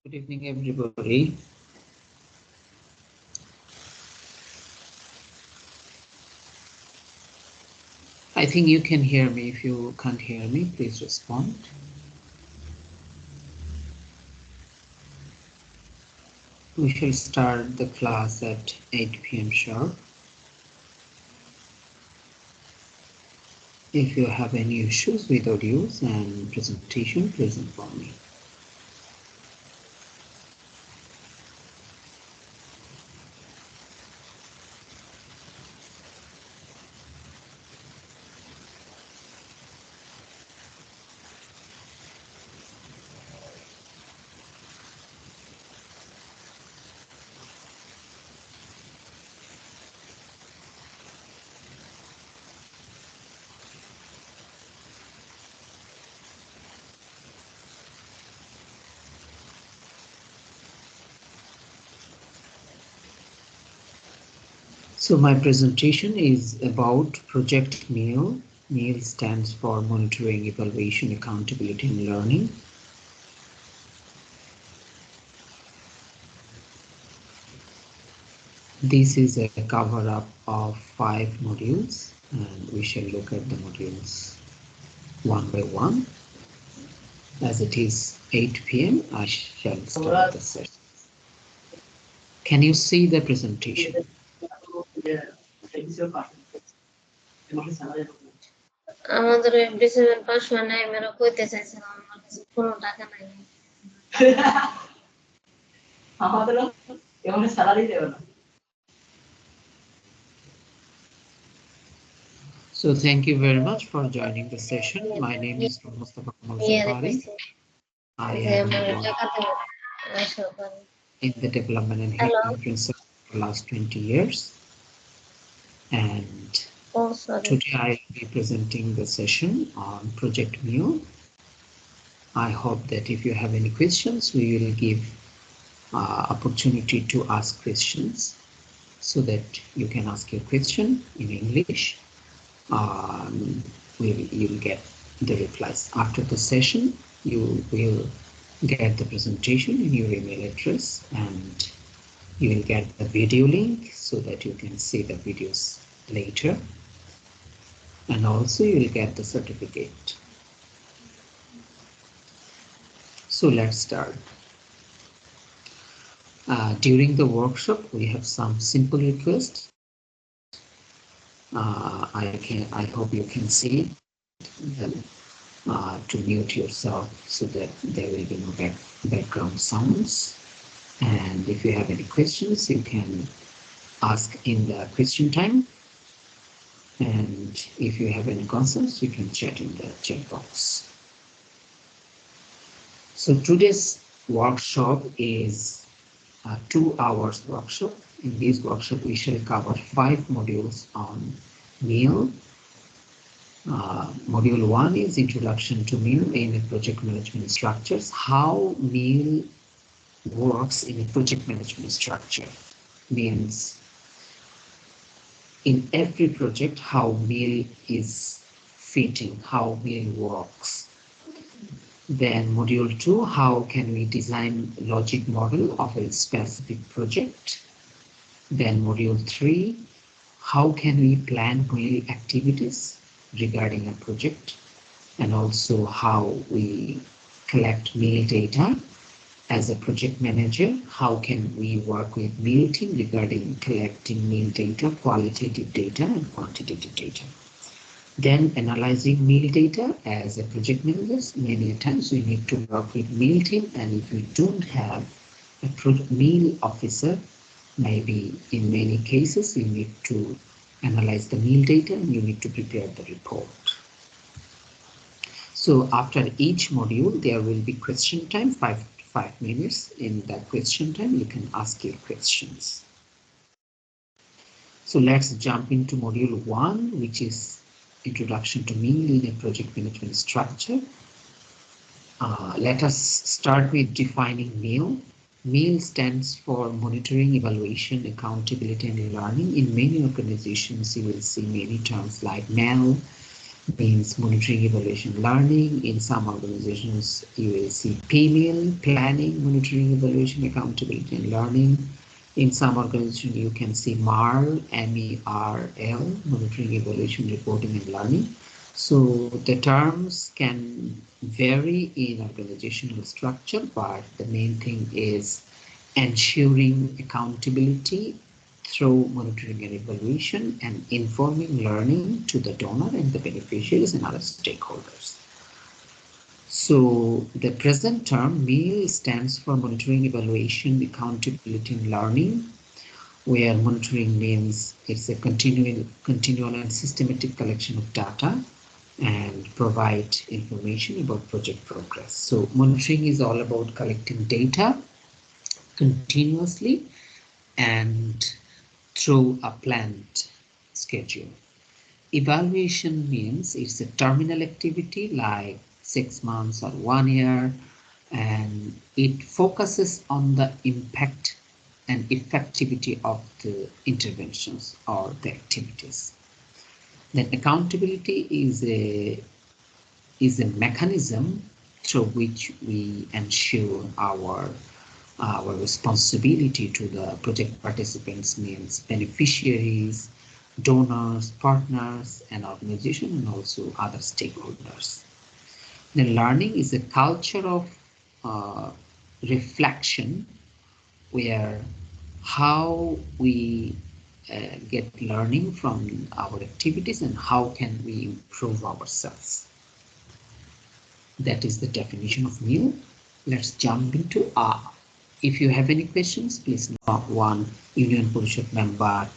Good evening, everybody. I think you can hear me. If you can't hear me, please respond. We shall start the class at 8 p.m. sharp. If you have any issues with audios and presentation, please inform me. So my presentation is about Project MEAL. MEAL stands for Monitoring, Evaluation, Accountability and Learning. This is a cover-up of 5 modules, and we shall look at the modules one by one. As it is 8 p.m., I shall start the session. Can you see the presentation? আমাদের decision pass হয় নাই মেরা কইতে চাইছিলাম আমার কাছে কোনো টাকা নাই আমাদের এমনি স্যালারি দেবে না So thank you very much for joining the session. My name is Zafari. I am in the development and healing principle for the last 20 years. And today I will be presenting the session on Project MEAL. I hope that if you have any questions, we will give opportunity to ask questions so that you can ask your question in English. You'll get the replies. After the session, you will get the presentation in your email address, and you will get the video link so that you can see the videos later, and also you will get the certificate. So let's start. During the workshop, we have some simple requests. I hope you can see them, to mute yourself so that there will be no background sounds. And if you have any questions, you can ask in the question time. And if you have any concerns, you can chat in the chat box. So today's workshop is a 2 hours workshop. In this workshop, we shall cover 5 modules on MEAL. Module 1 is Introduction to MEAL in a Project Management Structures. How MEAL works in a project management structure means in every project how MEAL is fitting, how MEAL works. Then module 2, how can we design logic model of a specific project. Then module 3, how can we plan MEAL activities regarding a project, and also how we collect MEAL data. As a project manager, how can we work with MEAL team regarding collecting MEAL data, qualitative data and quantitative data. Then analyzing MEAL data. As a project manager, many times we need to work with MEAL team, and if we don't have a MEAL officer, maybe in many cases you need to analyze the MEAL data and you need to prepare the report. So after each module, there will be question time, 5 minutes. In that question time, you can ask your questions. So let's jump into module 1, which is Introduction to MEAL in a Project Management Structure. Let us start with defining MEAL. MEAL stands for Monitoring, Evaluation, Accountability and Learning. In many organizations, you will see many terms like MEAL, means monitoring, evaluation, learning. In some organizations, you will see PMEL, planning, monitoring, evaluation, accountability, and learning. In some organizations, you can see MERL, MERL, monitoring, evaluation, reporting, and learning. So the terms can vary in organizational structure, but the main thing is ensuring accountability through monitoring and evaluation and informing learning to the donor and the beneficiaries and other stakeholders. So the present term MEAL stands for monitoring, evaluation, accountability, and learning, where monitoring means it's a continual and systematic collection of data and provide information about project progress. So monitoring is all about collecting data continuously and through a planned schedule. Evaluation means it's a terminal activity like 6 months or 1 year, and it focuses on the impact and effectivity of the interventions or the activities. Then accountability is a mechanism through which we ensure our responsibility to the project participants, means beneficiaries, donors, partners, and organization, and also other stakeholders. Then learning is a culture of reflection, where how we get learning from our activities and how can we improve ourselves. That is the definition of MEAL. Let's jump into if you have any questions, please note one Union Parishad member.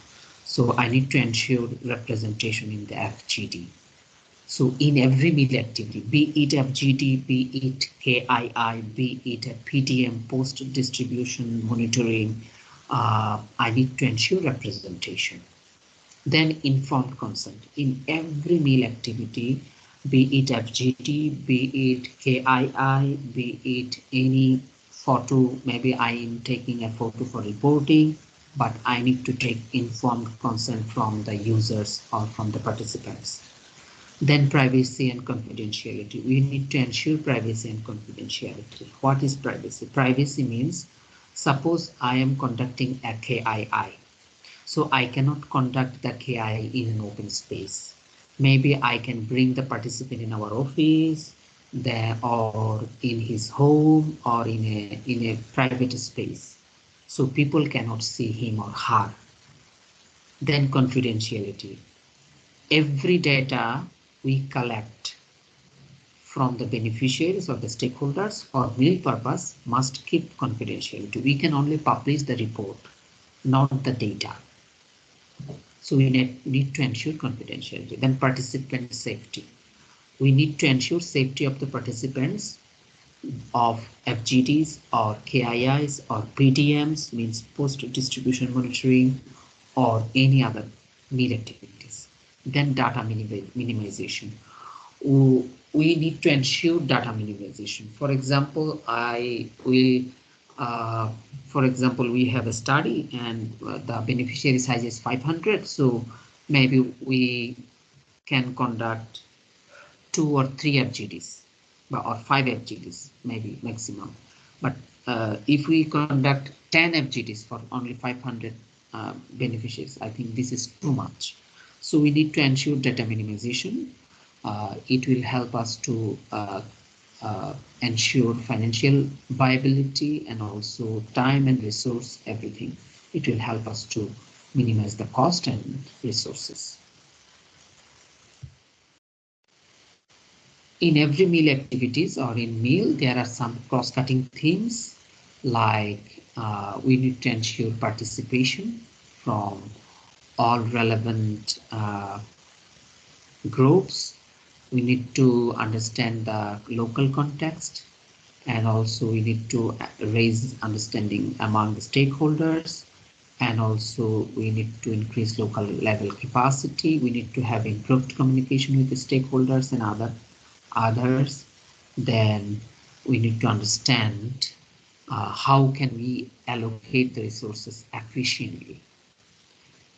So I need to ensure representation in the FGD. So in every MEAL activity, be it FGD, be it KII, be it a PDM, post distribution monitoring, I need to ensure representation. Then informed consent in every MEAL activity, be it FGD, be it KII, be it any photo, maybe I am taking a photo for reporting, but I need to take informed consent from the users or from the participants. Then privacy and confidentiality. We need to ensure privacy and confidentiality. What is privacy? Privacy means, suppose I am conducting a KII. So I cannot conduct the KII in an open space. Maybe I can bring the participant in our office, there, or in his home, or in a private space. So people cannot see him or her. Then confidentiality. Every data we collect from the beneficiaries or the stakeholders for MEAL purpose must keep confidentiality. We can only publish the report, not the data. So we need to ensure confidentiality. Then participant safety. We need to ensure safety of the participants of FGDs or KIIs or PDMs, means post-distribution monitoring, or any other MEAL activities. Then data minimization. We need to ensure data minimization. For example, we have a study and the beneficiary size is 500. So maybe we can conduct 2 or 3 FGDs or 5 FGDs, maybe maximum. But if we conduct 10 FGDs for only 500 beneficiaries, I think this is too much. So we need to ensure data minimization. It will help us to ensure financial viability and also time and resource, everything. It will help us to minimize the cost and resources. In every MEAL activities or in MEAL, there are some cross-cutting themes, like we need to ensure participation from all relevant groups. We need to understand the local context, and also we need to raise understanding among the stakeholders, and also we need to increase local level capacity. We need to have improved communication with the stakeholders and others. Then we need to understand how can we allocate the resources efficiently.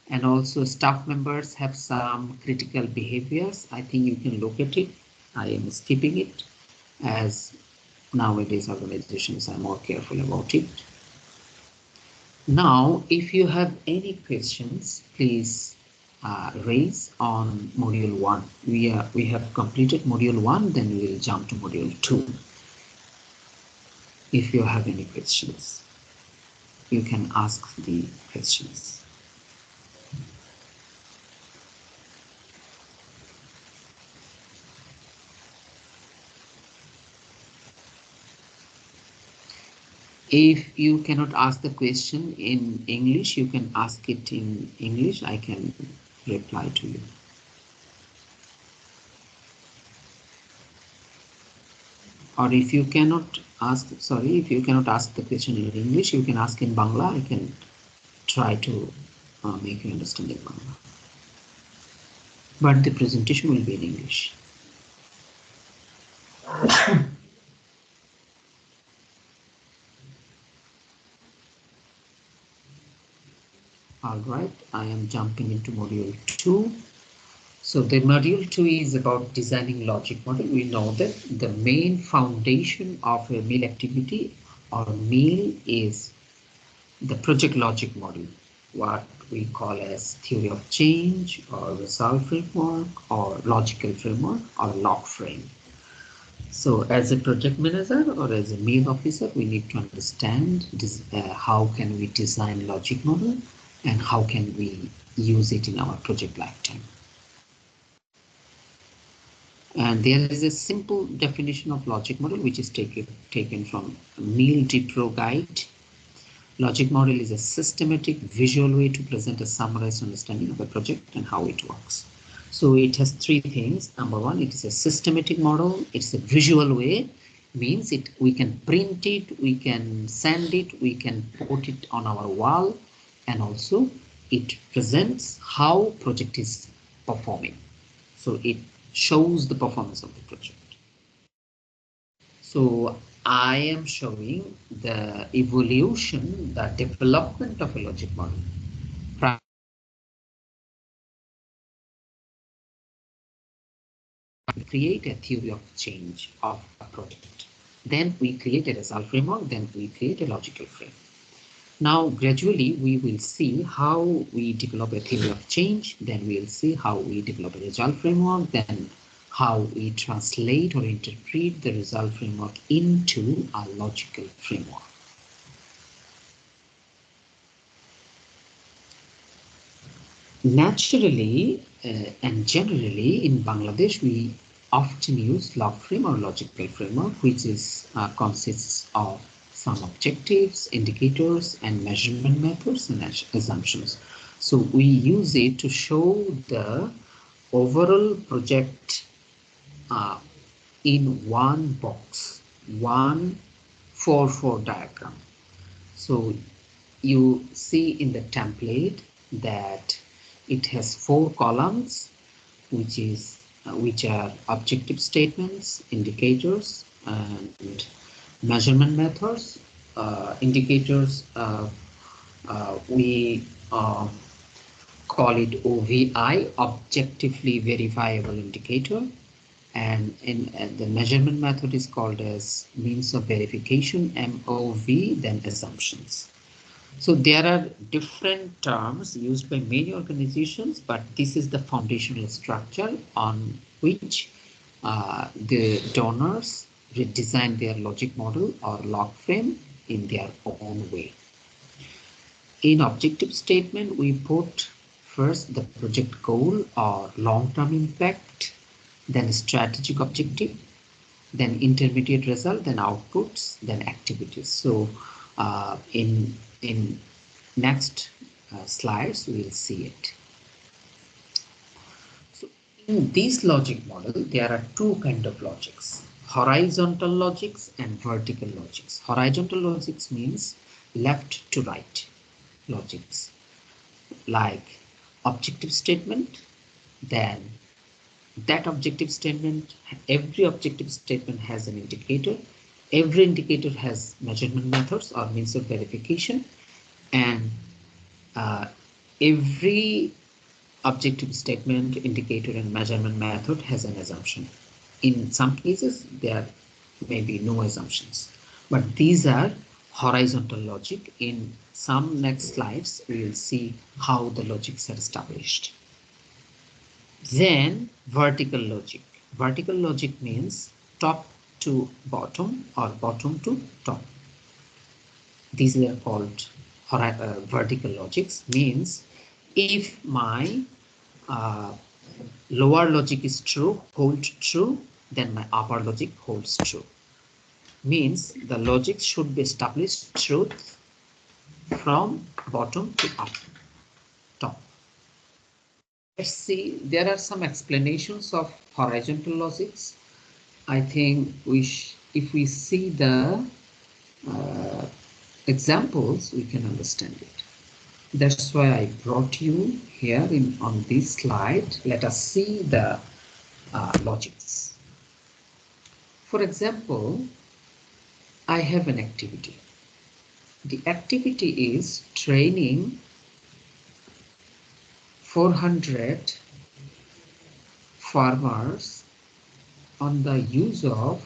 And also staff members have some critical behaviors. I think you can look at it. I am skipping it as nowadays organizations are more careful about it. Now, if you have any questions, please raise on module 1. We have completed module 1, then we will jump to module 2. If you have any questions, you can ask the questions. If you cannot ask the question in English, you can ask it in English. I can reply to you. Or if you cannot ask, if you cannot ask the question in English, you can ask in Bangla. I can try to make you understand in Bangla. But the presentation will be in English. All right, I am jumping into module 2. So the module 2 is about designing logic model. We know that the main foundation of a meal activity or meal is the project logic model, what we call as theory of change or result framework or logical framework or log frame. So as a project manager or as a meal officer, we need to understand this, how can we design logic model and how can we use it in our project lifetime. And there is a simple definition of logic model which is taken from Meal Pro Guide. Logic model is a systematic visual way to present a summarized understanding of a project and how it works. So it has 3 things. Number 1, it is a systematic model. It's a visual way, means we can print it, we can send it, we can put it on our wall, and also it presents how project is performing. So it shows the performance of the project. So I am showing the evolution, the development of a logic model. We create a theory of change of a project. Then we create a result framework, then we create a logical frame. Now, gradually, we will see how we develop a theory of change, then we'll see how we develop a result framework, then how we translate or interpret the result framework into a logical framework. Naturally and generally in Bangladesh, we often use log frame or logical framework, which is consists of some objectives, indicators, and measurement methods and assumptions. So we use it to show the overall project in one box, one 4-4 diagram. So you see in the template that it has 4 columns, which are objective statements, indicators, and measurement methods. Indicators we call it OVI, objectively verifiable indicator, and the measurement method is called as means of verification, MOV, then assumptions. So there are different terms used by many organizations, but this is the foundational structure on which the donors redesign their logic model or log frame in their own way. In objective statement, we put first the project goal or long-term impact, then strategic objective, then intermediate result, then outputs, then activities. So in next slides, we will see it. So in this logic model, there are 2 kinds of logics: horizontal logics and vertical logics. Horizontal logics means left to right logics, like objective statement, then that objective statement, every objective statement has an indicator. Every indicator has measurement methods or means of verification, and Every objective statement, indicator, and measurement method has an assumption. In some cases, there may be no assumptions, but these are horizontal logic. In some next slides, we will see how the logics are established. Then vertical logic. Vertical logic means top to bottom or bottom to top. These are called vertical logics. Means if my lower logic is true, hold true, then my upper logic holds true. Means the logic should be established truth from bottom to up, top. Let's see, there are some explanations of horizontal logics. I think if we see the examples, we can understand it. That's why I brought you here on this slide. Let us see the logics. For example, I have an activity. The activity is training 400 farmers on the use of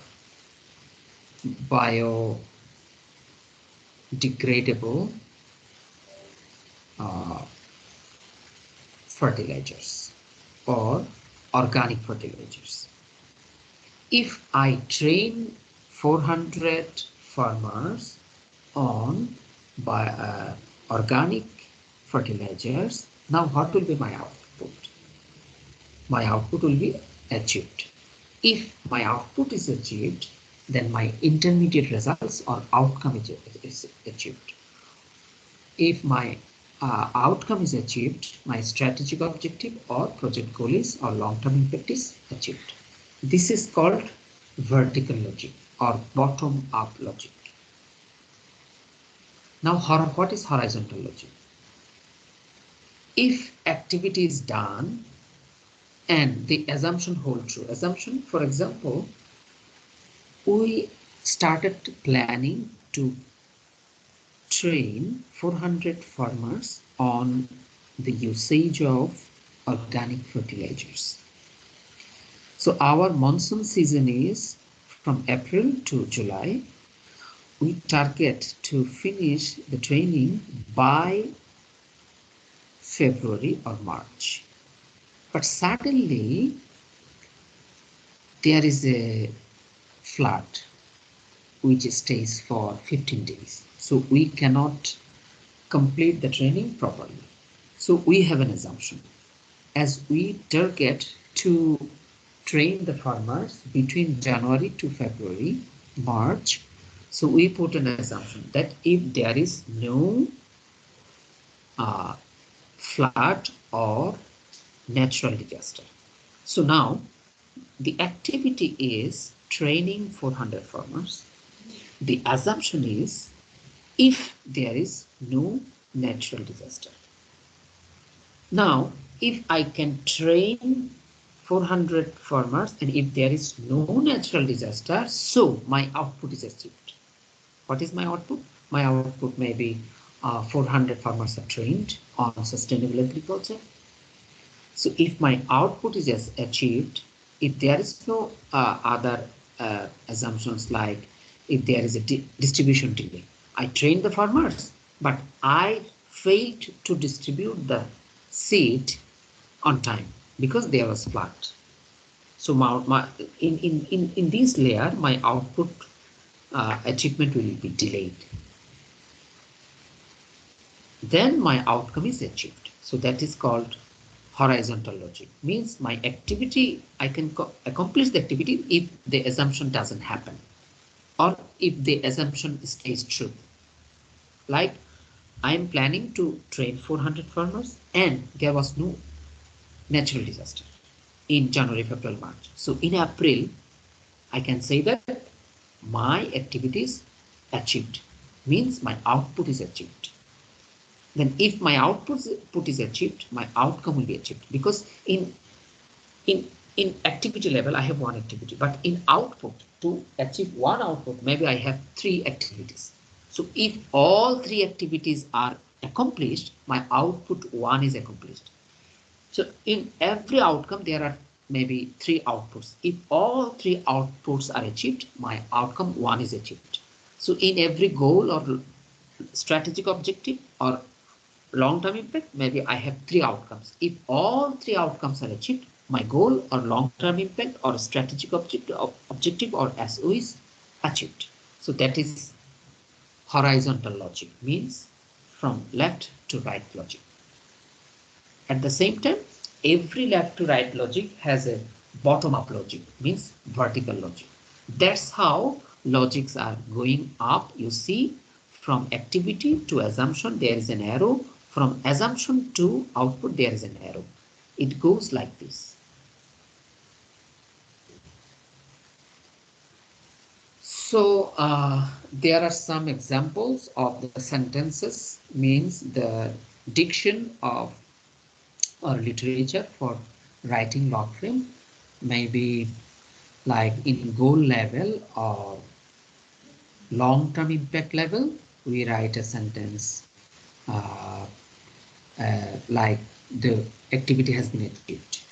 biodegradable fertilizers or organic fertilizers. If I train 400 farmers on organic fertilizers, now what will be my output? My output will be achieved. If my output is achieved, then my intermediate results or outcome is achieved. If my outcome is achieved, my strategic objective or project goal is or long-term impact is achieved. This is called vertical logic or bottom-up logic. Now, what is horizontal logic? If activity is done and the assumption hold true. Assumption, for example, we started planning to train 400 farmers on the usage of organic fertilizers. So our monsoon season is from April to July. We target to finish the training by February or March. But suddenly there is a flood which stays for 15 days. So we cannot complete the training properly. So we have an assumption. As we target to train the farmers between January to February, March, so we put an assumption that if there is no flood or natural disaster. So now the activity is training 400 farmers. The assumption is if there is no natural disaster. Now, if I can train 400 farmers and if there is no natural disaster, so my output is achieved. What is my output? My output may be 400 farmers are trained on sustainable agriculture. So if my output is achieved, if there is no other assumptions like if there is a distribution delay, I trained the farmers, but I failed to distribute the seed on time because there was flood. So in this layer, my output achievement will be delayed. Then my outcome is achieved. So that is called horizontal logic. Means my activity, I can accomplish the activity if the assumption doesn't happen or if the assumption stays true. Like I am planning to train 400 farmers and there was no natural disaster in January, February, March. So in April, I can say that my activity is achieved, means my output is achieved. Then if my output is achieved, my outcome will be achieved, because in activity level, I have one activity, but in output, to achieve one output, maybe I have 3 activities. So if all 3 activities are accomplished, my output 1 is accomplished. So in every outcome, there are maybe 3 outputs. If all 3 outputs are achieved, my outcome 1 is achieved. So in every goal or strategic objective or long-term impact, maybe I have 3 outcomes. If all 3 outcomes are achieved, my goal or long-term impact or strategic objective or SO is achieved. So that is horizontal logic, means from left to right logic. At the same time, every left to right logic has a bottom-up logic, means vertical logic. That's how logics are going up. You see, from activity to assumption, there is an arrow. From assumption to output, there is an arrow. It goes like this. So there are some examples of the sentences, means the diction of or literature for writing log frame, maybe like in goal level or long-term impact level, we write a sentence uh, like the activity has been achieved,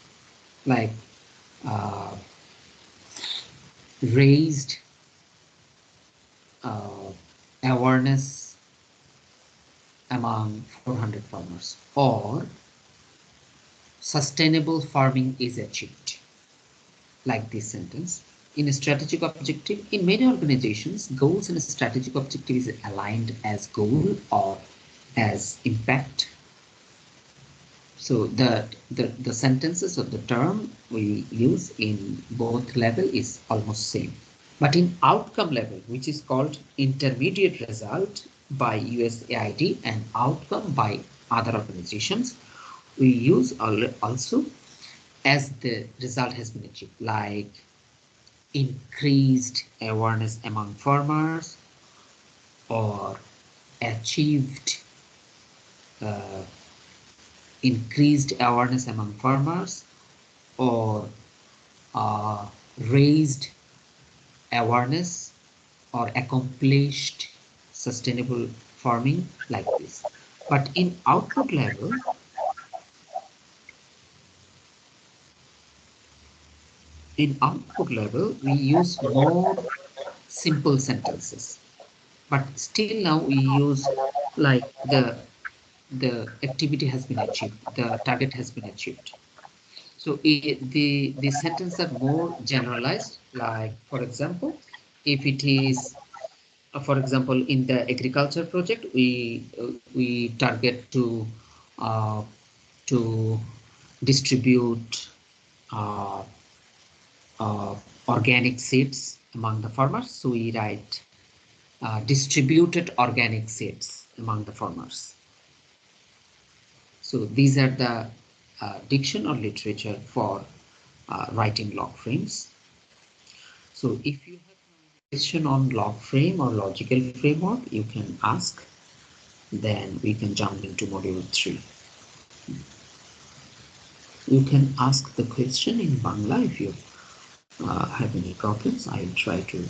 like uh, raised awareness among 400 farmers, or sustainable farming is achieved, like this sentence. In a strategic objective, in many organizations, goals and strategic objective is aligned as goal or as impact. So the sentences of the term we use in both level is almost same. But in outcome level, which is called intermediate result by USAID and outcome by other organizations, we use also as the result has been achieved, like increased awareness among farmers, or achieved increased awareness among farmers, or raised awareness, or accomplished sustainable farming, like this. But in output level, we use more simple sentences. But still now we use like the activity has been achieved, the target has been achieved. So the sentences are more generalized. Like for example, if it is, for example, in the agriculture project, we target uh, to distribute uh, uh, organic seeds among the farmers. So we write distributed organic seeds among the farmers. So these are the diction or literature for writing log frames. So if you have a question on log frame or logical framework, you can ask. Then we can jump into module 3. You can ask the question in Bangla if you have any problems. I will try to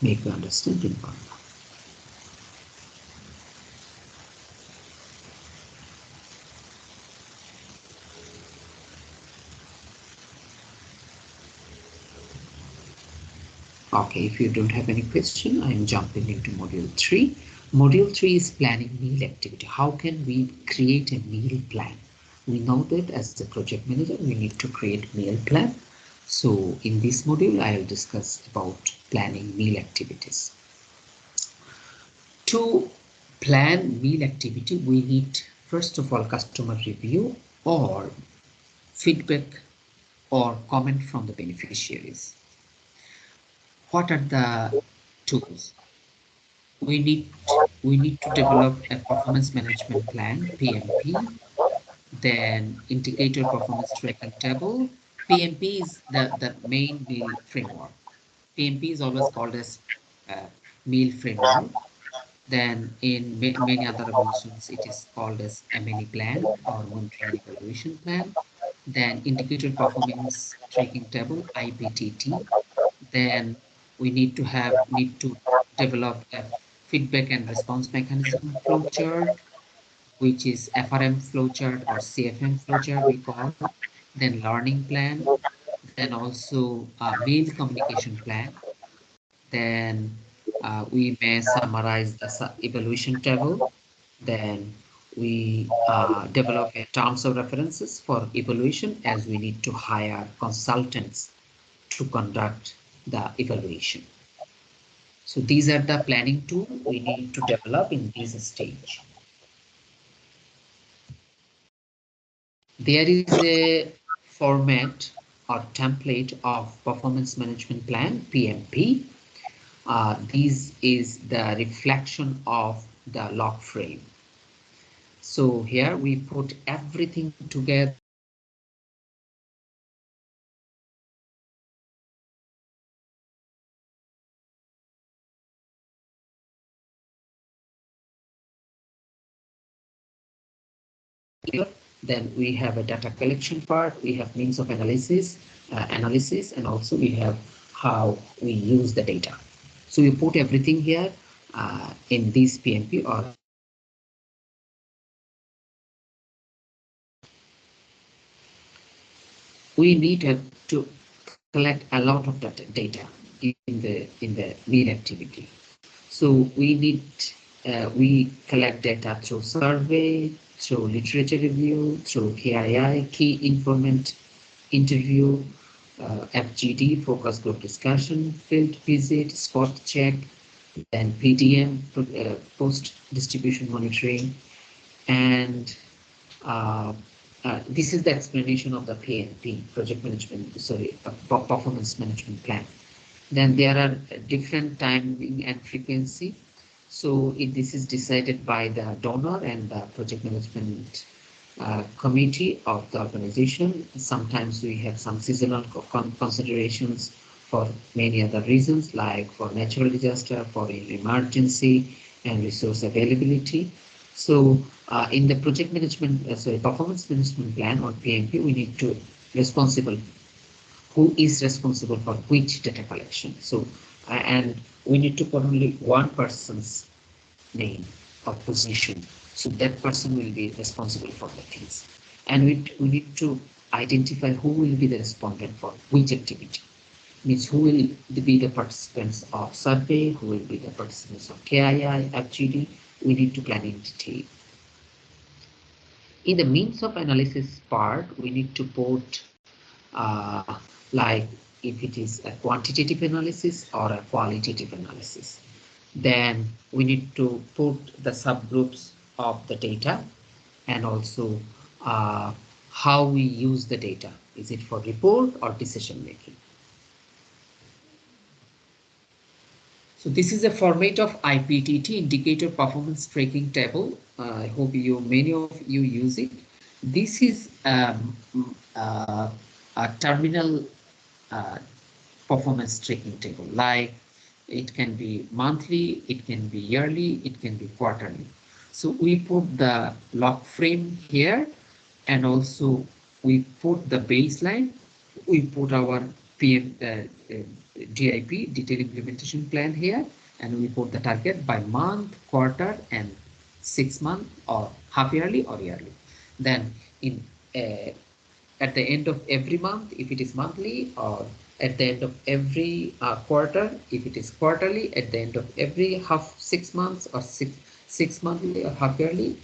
make you understand in Bangla. Okay, if you don't have any question, I'm jumping into module 3. Module 3 is planning meal activity. How can we create a meal plan? We know that as a project manager, we need to create meal plan. So in this module, I'll discuss about planning meal activities. To plan meal activity, we need first of all customer review or feedback or comment from the beneficiaries. What are the tools? We need to develop a performance management plan, PMP, then integrated performance tracking table. PMP is the main meal framework. PMP is always called as meal framework. Then in many other organizations, it is called as MNE plan or monitoring and evaluation plan. Then integrated performance tracking table, IPTT. Then we need to develop a feedback and response mechanism flowchart. which is FRM flowchart or CFM flowchart we call, then learning plan, then also meal communication plan. Then we may summarize the evaluation table. Then we develop a terms of references for evaluation, as we need to hire consultants to conduct the evaluation. So these are the planning tools we need to develop in this stage. There is a format or template of performance management plan, PMP. This is the reflection of the log frame. So here we put everything together. Then we have a data collection part, we have means of analysis, and also we have how we use the data. So we put everything here in this PMP. Or we need to collect a lot of data in the meal activity. So we collect data through survey, through literature review, through KII, key informant interview, FGD, focus group discussion, field visit, spot check, then PDM, post distribution monitoring, and this is the explanation of the PNP, project management, performance management plan. Then there are different timing and frequency. So this is decided by the donor and the project management committee of the organization. Sometimes we have some seasonal considerations for many other reasons, like for natural disaster, for emergency, and resource availability. So in the project management, performance management plan or PMP, we need to responsible who is responsible for which data collection. So and we need to put only one person's name or position. So that person will be responsible for the things. And we need to identify who will be the respondent for which activity. Means who will be the participants of survey, who will be the participants of KII, FGD. We need to plan in detail. In the means of analysis part, we need to put like if it is a quantitative analysis or a qualitative analysis. Then we need to put the subgroups of the data, and also how we use the data. Is it for report or decision making? So this is a format of IPTT, indicator performance tracking table. I hope many of you use it. This is a terminal performance tracking table. Like it can be monthly, it can be yearly, it can be quarterly. So we put the log frame here, and also we put the baseline. We put our DIP, detailed implementation plan here, and we put the target by month, quarter, and 6 month, or half yearly or yearly. Then in at the end of every month, if it is monthly, or at the end of every quarter, if it is quarterly, at the end of every 6 months, or six monthly or half yearly,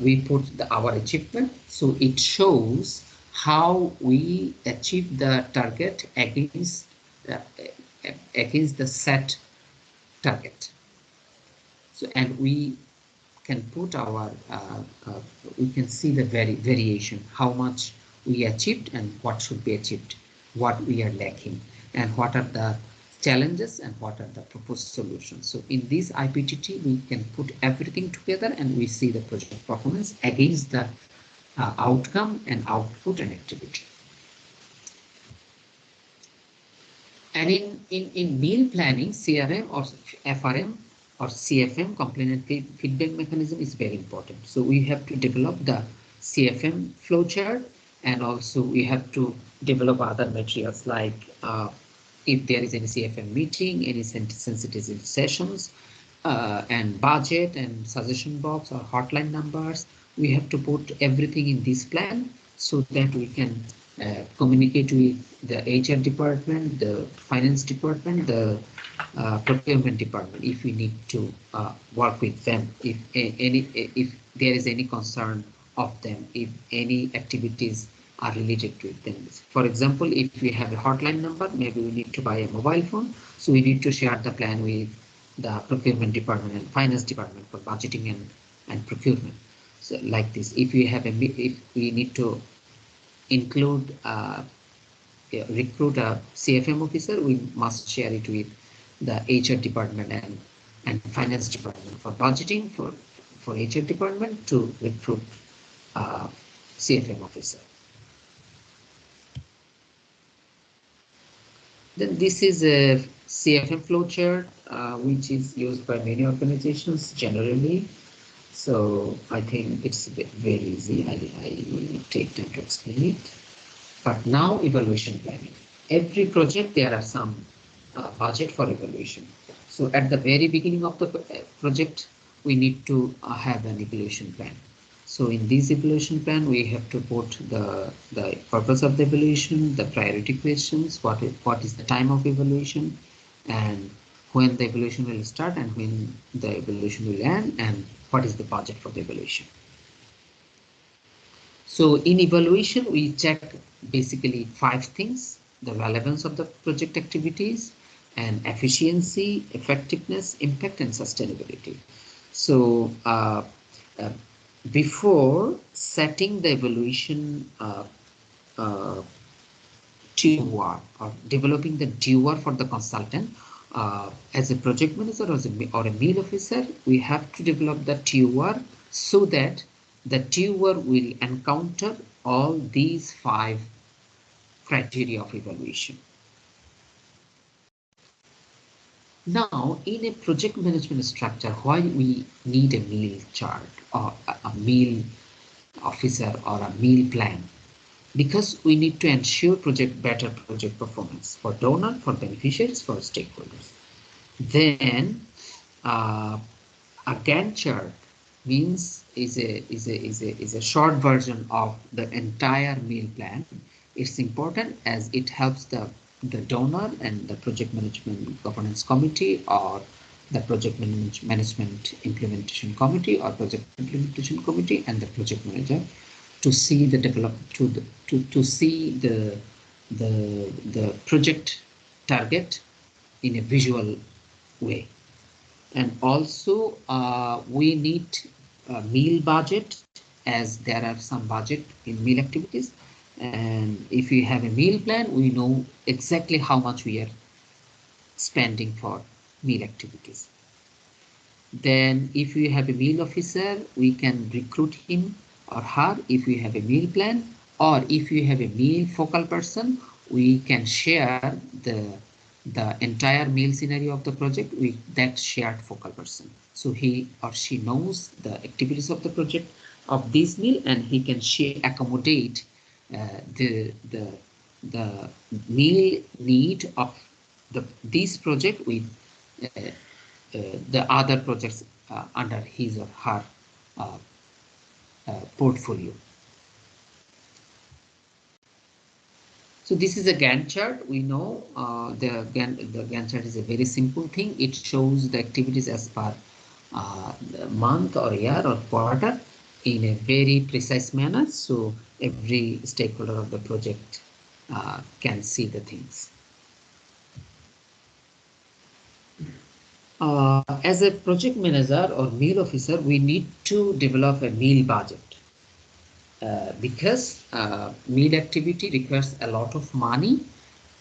we put our achievement. So it shows how we achieve the target against the set target. So, and we can put our we can see the variation, how much we achieved and what should be achieved, what we are lacking, and what are the challenges and what are the proposed solutions. So in this IPTT, we can put everything together, and we see the project performance against the outcome and output and activity. And in meal planning, CRM or FRM or CFM, complementary feedback mechanism, is very important. So we have to develop the CFM flowchart, and also we have to develop other materials, like if there is any CFM meeting, any sensitivity sessions, and budget and suggestion box or hotline numbers, we have to put everything in this plan so that we can communicate with the HR department, the finance department, the procurement department if we need to work with them, if there is any concern of them, if any activities are related to them. For example, if we have a hotline number, maybe we need to buy a mobile phone, so we need to share the plan with the procurement department and finance department for budgeting and procurement. So like this, if we have if we need to include recruit a CFM officer, we must share it with the HR department and finance department. For budgeting, for HR department to recruit CFM officer. Then this is a CFM flowchart, which is used by many organizations generally. So I think it's very easy. I will take time to explain it. But now evaluation planning. Every project there are some budget for evaluation. So at the very beginning of the project, we need to have an evaluation plan. So in this evaluation plan, we have to put the purpose of the evaluation, the priority questions, what is the time of evaluation, and when the evaluation will start and when the evaluation will end, and what is the budget for the evaluation. So in evaluation, we check basically 5 things: the relevance of the project activities, and efficiency, effectiveness, impact, and sustainability. So before setting the evaluation TOR or developing the TOR for the consultant, as a project manager or a meal officer, we have to develop the TOR so that the TOR will encounter all these 5 criteria of evaluation. Now, in a project management structure, why we need a meal chart or a meal officer or a meal plan? Because we need to ensure better project performance for donor, for beneficiaries, for stakeholders. Then a Gantt chart means is a short version of the entire meal plan. It's important as it helps the donor and the project management governance committee or the project management implementation committee or project implementation committee and the project manager to see the to see the project target in a visual way. And also we need a meal budget, as there are some budget in meal activities, and if we have a meal plan, we know exactly how much we are spending for meal activities. Then if we have a meal officer, we can recruit him or her if we have a meal plan, or if we have a meal focal person, we can share the entire meal scenario of the project with that shared focal person. So he or she knows the activities of the project of this meal, and he can accommodate the meal need of this project with the other projects under his or her portfolio. So this is a Gantt chart. We know the Gantt chart is a very simple thing. It shows the activities as per month or year or quarter in a very precise manner. So every stakeholder of the project can see the things. As a project manager or meal officer, we need to develop a meal budget. Because meal activity requires a lot of money,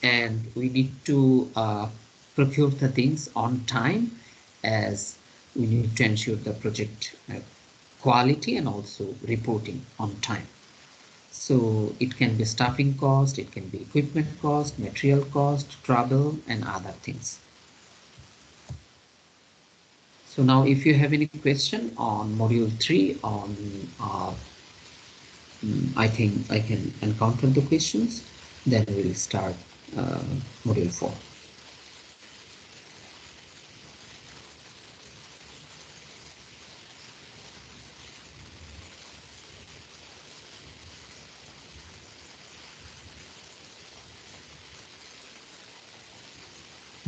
and we need to procure the things on time, as we need to ensure the project quality and also reporting on time. So it can be staffing cost, it can be equipment cost, material cost, travel, and other things. So now if you have any question on module 3 on I think I can encounter the questions, then we will start module 4.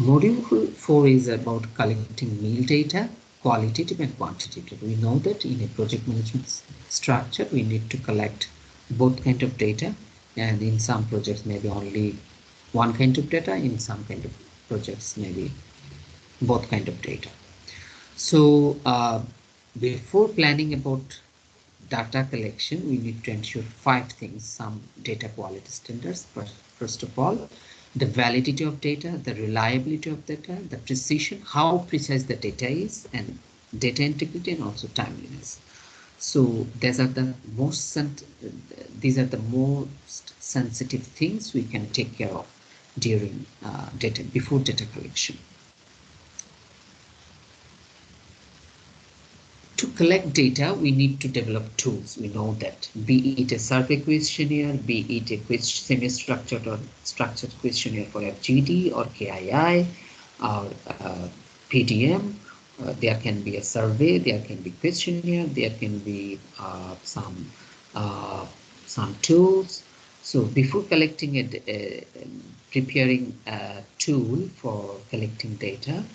Module 4 is about collecting meal data, qualitative and quantitative. We know that in a project management structure, we need to collect both kind of data, and in some projects maybe only one kind of data, in some kind of projects maybe both kind of data. So before planning about data collection, we need to ensure 5 things, some data quality standards. First of all, the validity of data, the reliability of data, the precision, how precise the data is, and data integrity, and also timeliness. So these are the most sensitive things we can take care of during before data collection. To collect data, we need to develop tools. We know that, be it a survey questionnaire, be it a semi-structured or structured questionnaire for FGD or KII or PDM. There can be a survey, there can be questionnaire, there can be some tools. So before collecting preparing a tool for collecting data,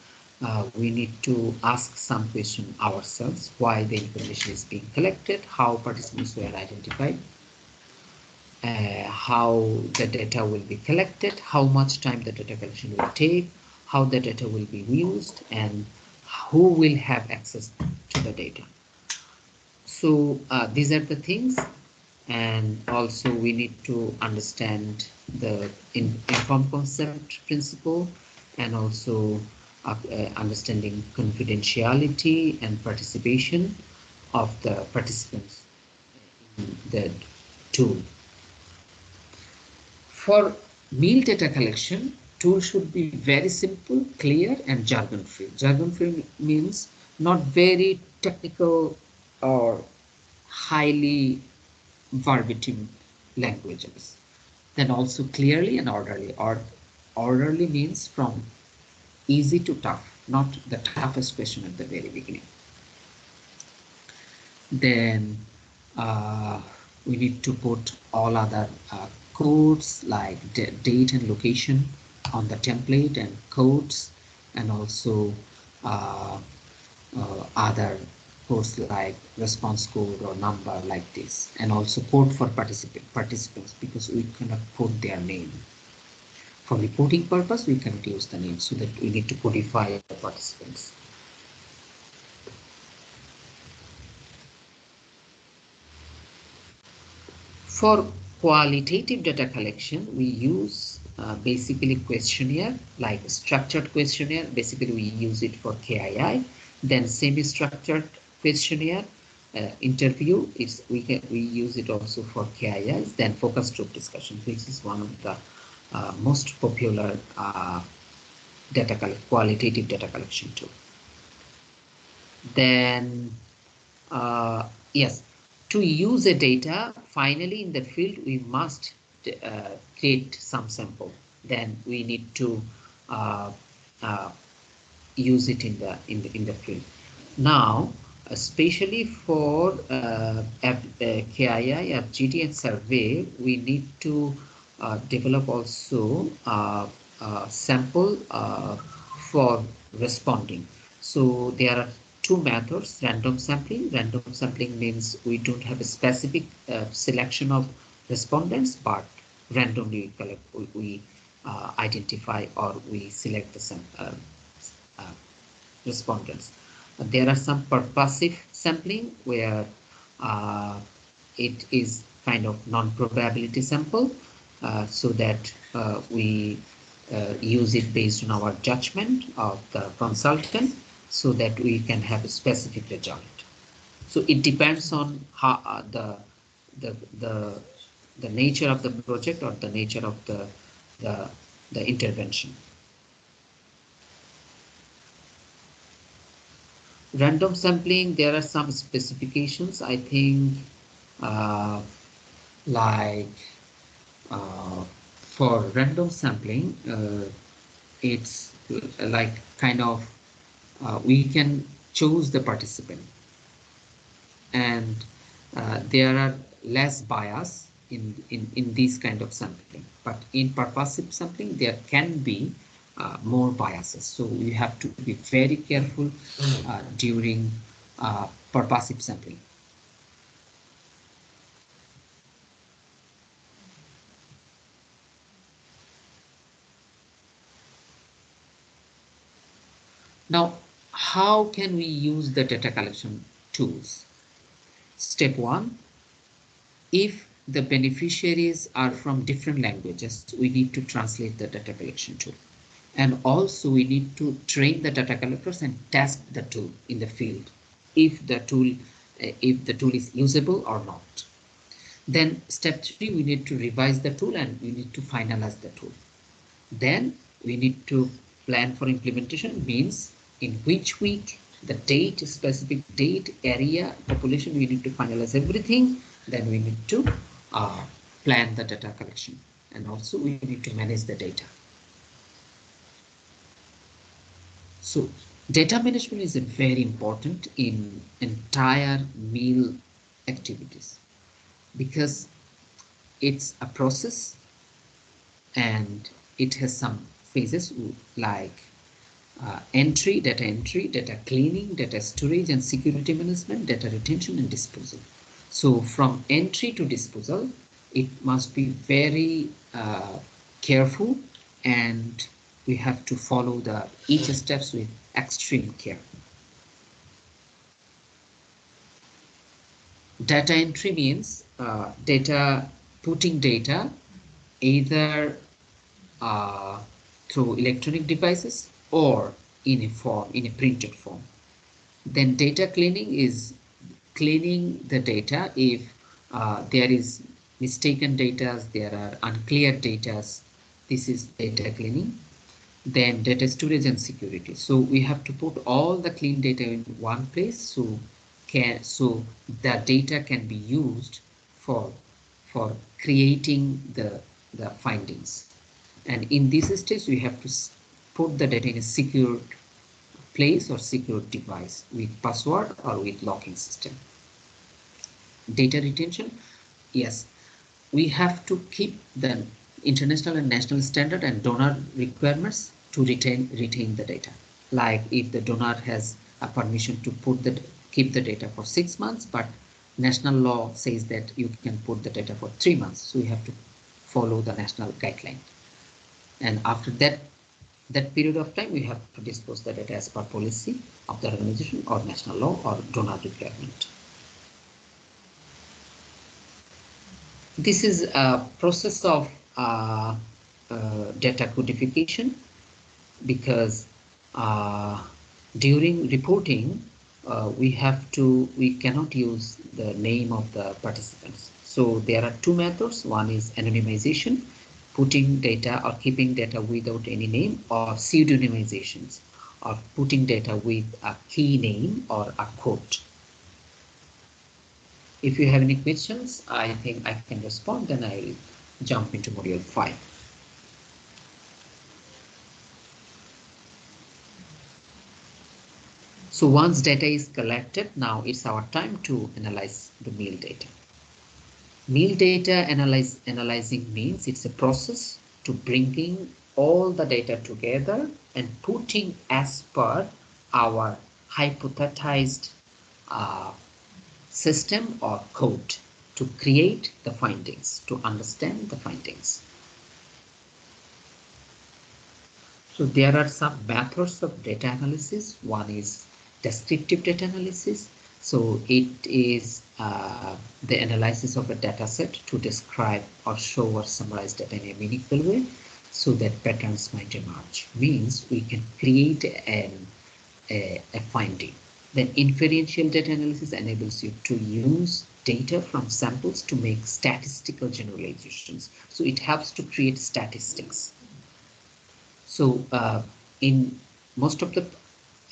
we need to ask some question ourselves: why the information is being collected, how participants were identified, how the data will be collected, how much time the data collection will take, how the data will be used, and who will have access to the data. So these are the things, and also we need to understand the informed consent principle, and also understanding confidentiality and participation of the participants in the tool. For meal data collection, tool should be very simple, clear, and jargon-free. Jargon-free means not very technical or highly verbatim languages. Then also clearly and orderly. Orderly means from easy to tough, not the toughest question at the very beginning. Then we need to put all other codes like date and location on the template, and codes, and also other codes like response code or number like this, and also code for participants, because we cannot put their name. For reporting purpose, we cannot use the name, so that we need to codify the participants. For qualitative data collection, we use basically questionnaire, like structured questionnaire. Basically, we use it for KII. Then semi-structured questionnaire, interview. We use it also for KIIs. Then focus group discussion, which is one of the most popular qualitative data collection tool. Then yes, to use a data, finally in the field we must create some sample. Then we need to use it in the field. Now, especially for KII, FGD, and survey, we need to develop also sample for responding. So there are 2 methods: random sampling. Random sampling means we don't have a specific selection of respondents, but randomly we identify or we select the respondents. There are some purposive sampling where it is kind of non-probability sample, so that we use it based on our judgment of the consultant, so that we can have a specific result. So it depends on how the nature of the project or the nature of the intervention. Random sampling, there are some specifications, I think, like for random sampling, it's like kind of we can choose the participant, and there are less bias in these kind of sampling. But in purposive sampling, there can be more biases. So we have to be very careful during purposive sampling. Now, how can we use the data collection tools? Step one, if the beneficiaries are from different languages, we need to translate the data collection tool. And also we need to train the data collectors and test the tool in the field if the tool is usable or not. Then step 3, we need to revise the tool and we need to finalize the tool. Then we need to plan for implementation, means in which week, the date, specific date, area, population, we need to finalize everything. Then we need to plan the data collection, and also we need to manage the data. So data management is very important in entire meal activities because it's a process and it has some phases like data cleaning, data storage and security management, data retention and disposal. So from entry to disposal, it must be very careful, and we have to follow each steps with extreme care. Data entry means putting data either through electronic devices or in a printed form. Then data cleaning is cleaning the data if there is mistaken data, there are unclear data. This is data cleaning. Then data storage and security. So we have to put all the clean data in one place so the data can be used for creating the findings. And in this stage, we have to put the data in a secured place or secured device with password or with locking system. Data retention, yes, we have to keep the international and national standard and donor requirements to retain the data. Like if the donor has a permission to keep the data for 6 months, but national law says that you can put the data for 3 months, so we have to follow the national guideline. And after that period of time, we have to dispose the data as per policy of the organization or national law or donor requirement. This is a process of data codification, because during reporting we cannot use the name of the participants. So there are two methods. One is anonymization, putting data or keeping data without any name, or pseudonymizations, or putting data with a key name or a code. If you have any questions, I think I can respond, then I will jump into module 5. So once data is collected, now it's our time to analyze the meal data. Meal data analyzing means it's a process to bringing all the data together and putting as per our hypothesized system or code to create the findings, to understand the findings. So there are some methods of data analysis. One is descriptive data analysis. So it is the analysis of a data set to describe or show or summarize data in a meaningful way so that patterns might emerge. Means we can create a finding. Then inferential data analysis enables you to use data from samples to make statistical generalizations. So it helps to create statistics. So in most of the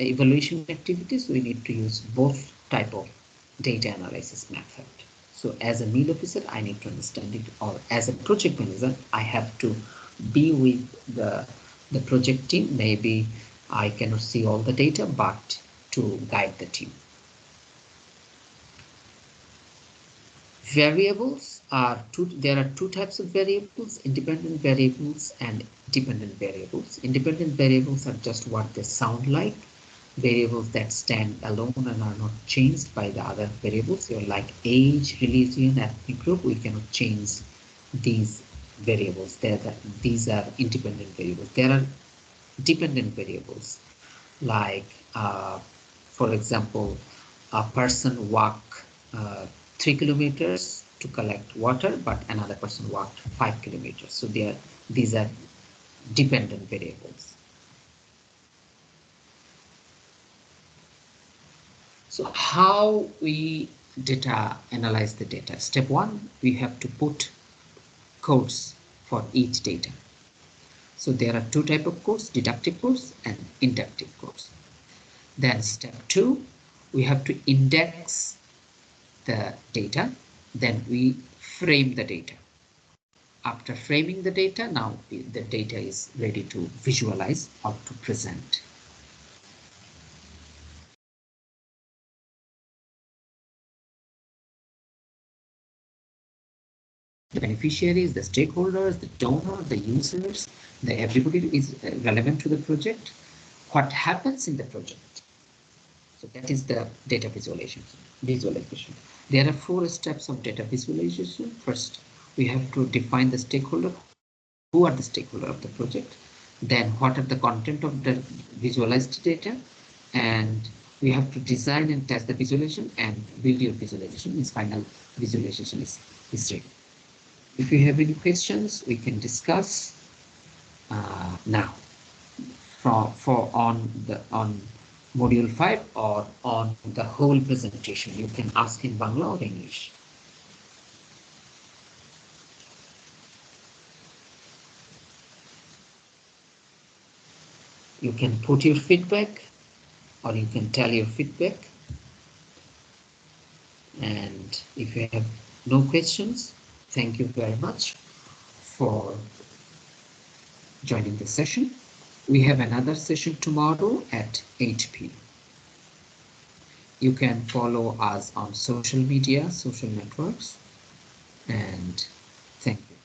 evaluation activities, we need to use both type of data analysis method. So as a meal officer, I need to understand it, or as a project manager, I have to be with the project team. Maybe I cannot see all the data, but to guide the team. Variables there are two types of variables, independent variables and dependent variables. Independent variables are just what they sound like, variables that stand alone and are not changed by the other variables. You're like age, religion, ethnic group. We cannot change these variables. These are independent variables. There are dependent variables, like for example, a person walk 3 kilometers to collect water, but another person walked 5 kilometers. So these are dependent variables. So how we analyze the data? Step one, we have to put codes for each data. So there are two types of codes, deductive codes and inductive codes. Then step two, we have to index the data. Then we frame the data. After framing the data, now the data is ready to visualize or to present. The beneficiaries, the stakeholders, the donor, the users, everybody is relevant to the project. What happens in the project? So that is the data visualization. There are 4 steps of data visualization. First, we have to define the stakeholder. Who are the stakeholders of the project? Then what are the content of the visualized data? And we have to design and test the visualization and build your visualization. This final visualization is ready. If you have any questions, we can discuss now on module 5 or on the whole presentation. You can ask in Bangla or English. You can put your feedback or you can tell your feedback. And if you have no questions, thank you very much for joining the session. We have another session tomorrow at 8 p.m. You can follow us on social media, social networks, and thank you.